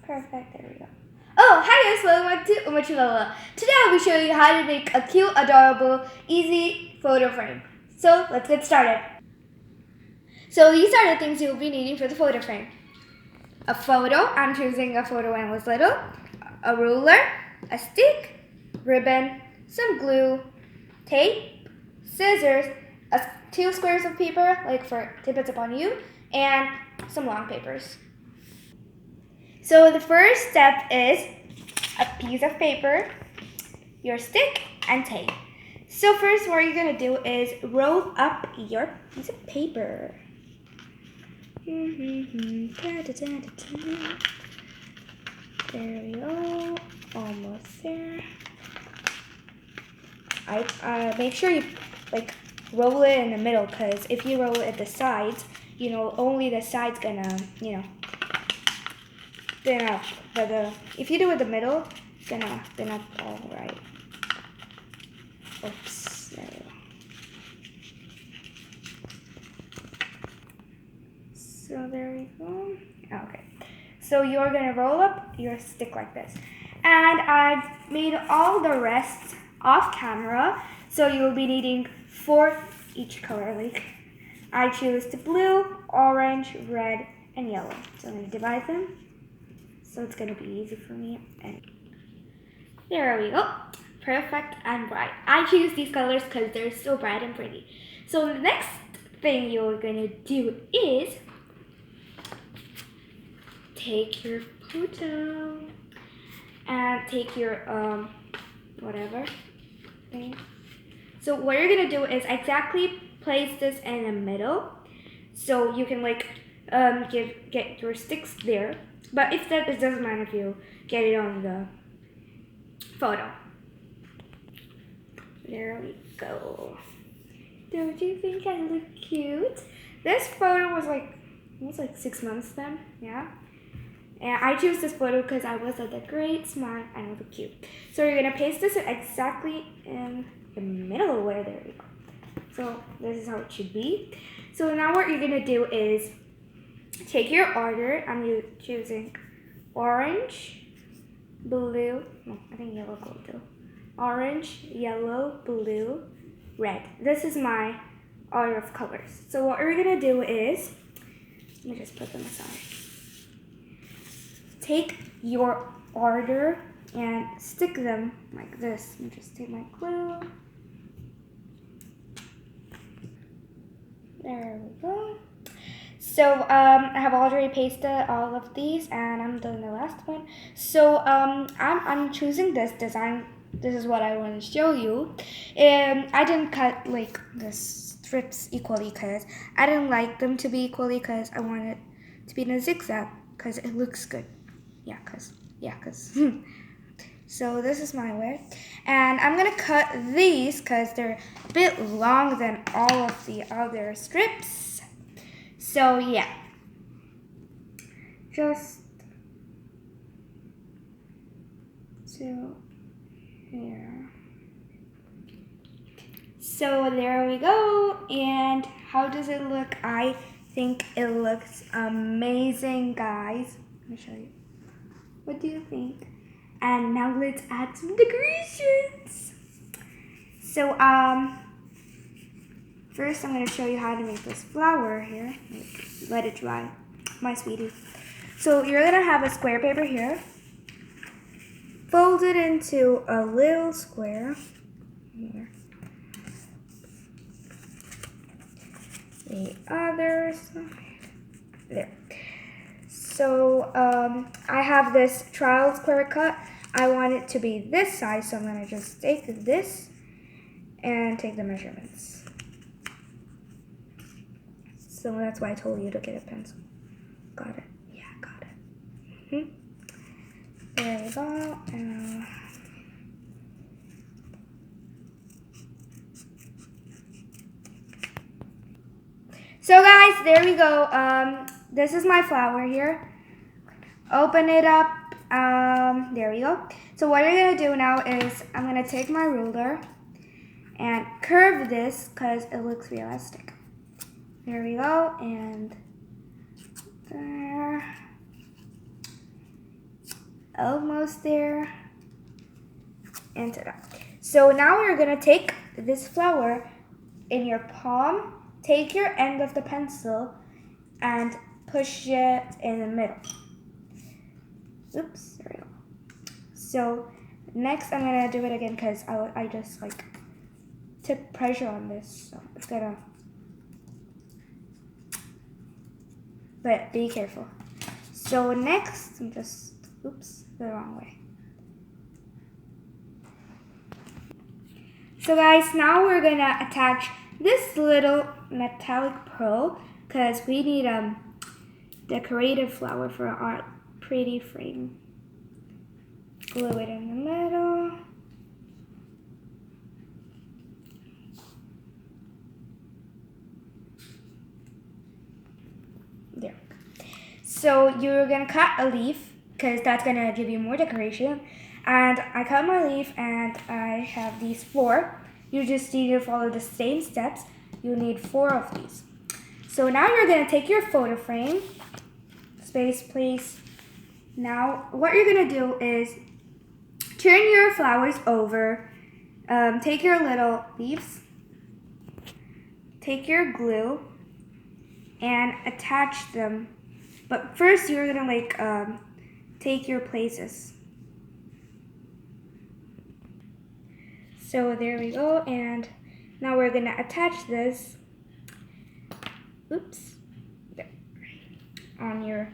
Perfect, there we go. Oh, hi guys, welcome back to Umachulala. Today I'll be showing you how to make a cute, adorable, easy photo frame. So let's get started. So these are the things you'll be needing for the photo frame. A photo, I'm choosing a photo when I was little, a ruler, a stick, ribbon, some glue, tape, scissors, 2 squares of paper, like for depends upon you, and some long papers. So the first step is a piece of paper, your stick, and tape. So first what you're going to do is roll up your piece of paper. There we go, almost there. I make sure you roll it in the middle, because if you roll it at the sides, only the side's gonna, thin up. But if you do it in the middle, it's gonna thin up all right. Oops, there we go. So there we go. Okay. So you're gonna roll up your stick like this. And I've made all the rest off camera, so you'll be needing 4 each color. Like I choose the blue, orange, red, and yellow. So I'm gonna divide them. So it's gonna be easy for me. And there we go. Perfect and bright. I choose these colors because they're so bright and pretty. So the next thing you're gonna do is take your photo and take your whatever thing. So what you're gonna do is exactly place this in the middle, so you can get your sticks there. But if that, it doesn't matter if you get it on the photo. There we go. Don't you think I look cute? This photo was almost 6 months then, yeah. And I choose this photo because I was a great, smart, and I look cute. So you're gonna paste this exactly in the middle where there we go. So this is how it should be. So now what you're gonna do is take your order. I'm choosing orange, blue, no, I think yellow gold too. Orange, yellow, blue, red. This is my order of colors. So what we're gonna do is, let me just put them aside. Take your order and stick them like this. Let me just take my glue. There we go. So I have already pasted all of these, and I'm doing the last one. So I'm choosing this design. This is what I want to show you. I didn't cut the strips equally because I didn't like them to be equally, because I want it to be in a zigzag because it looks good. Cause. So this is my way, and I'm gonna cut these because they're a bit long than all of the other strips. So yeah, just to here. So there we go. And how does it look? I think it looks amazing, guys. Let me show you. What do you think? And now let's add some decorations. So first I'm gonna show you how to make this flower here. Let it dry, my sweetie. So you're gonna have a square paper here. Fold it into a little square here. The other side. There. So I have this trial square cut. I want it to be this size, so I'm gonna just take this and take the measurements. So that's why I told you to get a pencil. Got it? Yeah, got it. There we go. So guys, there we go. This is my flower here. Open it up. There we go. So what you're gonna do now is I'm gonna take my ruler and curve this because it looks realistic. There we go, and there. Almost there. And ta-da. So now we're gonna take this flower in your palm, take your end of the pencil and push it in the middle. Oops, there we go. So next I'm gonna do it again because I just like took pressure on this, so it's gonna, but be careful. So next I'm just, oops, the wrong way. So guys, now we're gonna attach this little metallic pearl because we need a decorative flower for our pretty frame. Glue it in the middle. There. So you're gonna cut a leaf because that's gonna give you more decoration. And I cut my leaf and I have these 4. You just need to follow the same steps. You'll need 4 of these. So now you're gonna take your photo frame, space please. Now what you're gonna do is turn your flowers over, take your little leaves, take your glue and attach them. But first you're gonna like take your places. So there we go, and now we're gonna attach this, oops, there, on your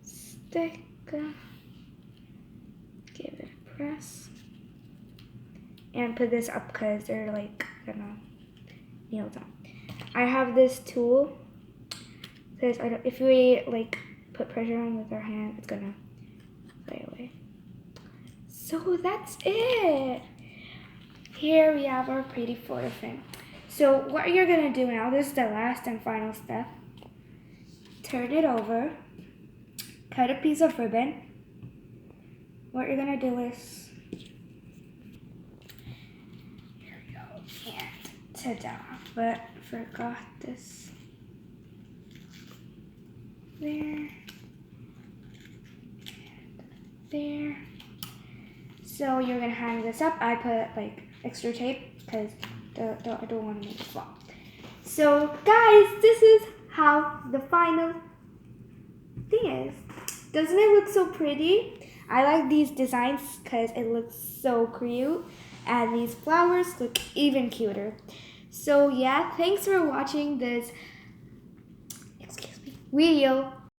stick. Give it a press, and put this up because they're like gonna nail down. I have this tool because if we like put pressure on with our hand, it's gonna fly away. So that's it. Here we have our pretty photo frame. So what you're gonna do now, this is the last and final step. Turn it over, cut a piece of ribbon. What you're gonna do is, here we go, and ta-da, but forgot this. There, and there. So you're gonna hang this up. I put like extra tape because I don't want to make it fall. So guys, this is how the final thing is. Doesn't it look so pretty? I like these designs because it looks so cute, and these flowers look even cuter. So yeah, thanks for watching this video.